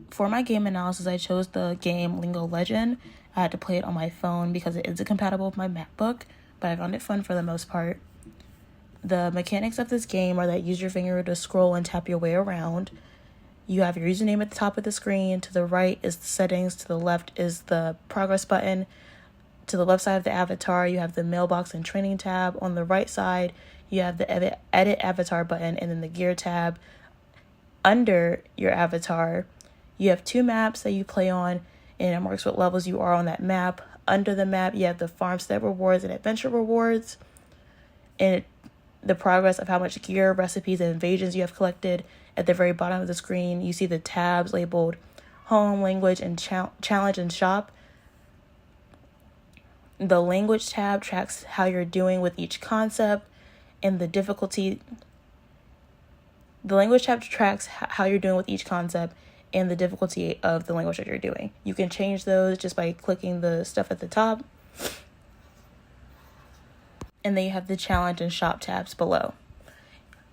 For my game analysis, I chose the game Lingo Legend. I had to play it on my phone because it isn't compatible with my MacBook, but I found it fun for the most part. The mechanics of this game are that you use your finger to scroll and tap your way around. You have your username at the top of the screen. To the right is the settings. To the left is the progress button. To the left side of the avatar, you have the mailbox and training tab. On the right side, you have the edit avatar button and then the gear tab. Under your avatar, you have 2 maps that you play on, and it marks what levels you are on that map. Under the map, you have the farmstead rewards and adventure rewards, and the progress of how much gear, recipes, and invasions you have collected. At the very bottom of the screen, you see the tabs labeled home, language, and challenge and shop. The language tab tracks how you're doing with each concept and the difficulty. The language tab tracks how you're doing with each concept and the difficulty of the language that you're doing. You can change those just by clicking the stuff at the top. And then you have the challenge and shop tabs below.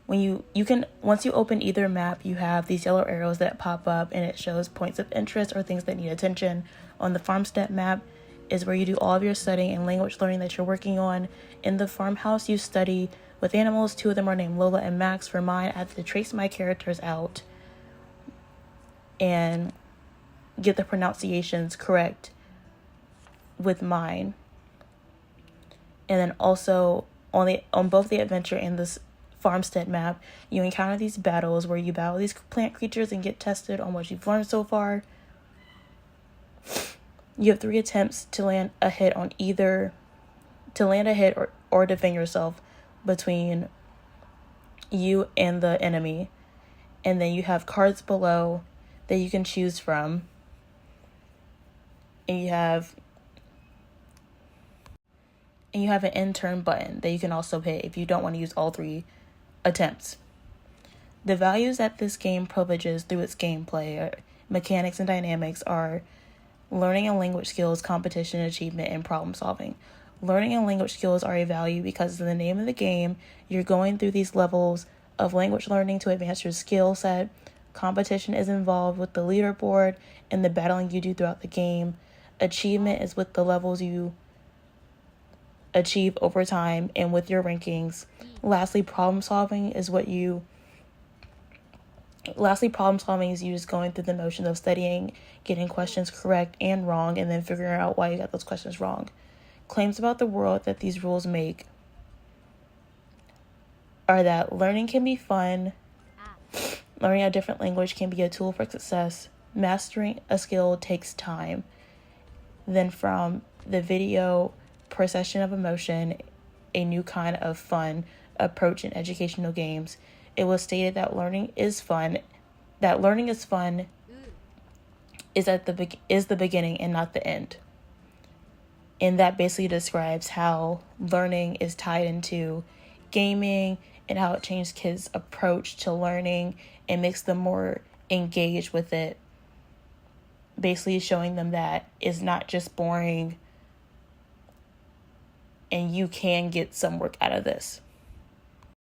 When you can, once you open either map, you have these yellow arrows that pop up and it shows points of interest or things that need attention. On the farmstead map is where you do all of your studying and language learning that you're working on. In the farmhouse, you study with animals. 2 of them are named Lola and Max. For mine, I have to trace my characters out and get the pronunciations correct with mine. And then also on both the adventure and this farmstead map, you encounter these battles where you battle these plant creatures and get tested on what you've learned so far. You have 3 attempts to land a hit on either, to land a hit or defend yourself between you and the enemy. And then you have cards below that you can choose from. And you have an intern button that you can also hit if you don't want to use all 3 attempts. The values that this game privileges through its gameplay, mechanics, and dynamics are learning and language skills, competition, achievement, and problem solving. Learning and language skills are a value because in the name of the game, you're going through these levels of language learning to advance your skill set. Competition is involved with the leaderboard and the battling you do throughout the game. Achievement is with the levels you achieve over time and with your rankings. Lastly, problem solving is you just going through the motion of studying, getting questions correct and wrong, and then figuring out why you got those questions wrong. Claims about the world that these rules make are that learning can be fun, learning a different language can be a tool for success, mastering a skill takes time. Then from the video Procession of Emotion, a new kind of fun approach in educational games, it was stated that learning is fun is the beginning and not the end. And that basically describes how learning is tied into gaming and how it changed kids' approach to learning and makes them more engaged with it. Basically showing them that it's not just boring and you can get some work out of this.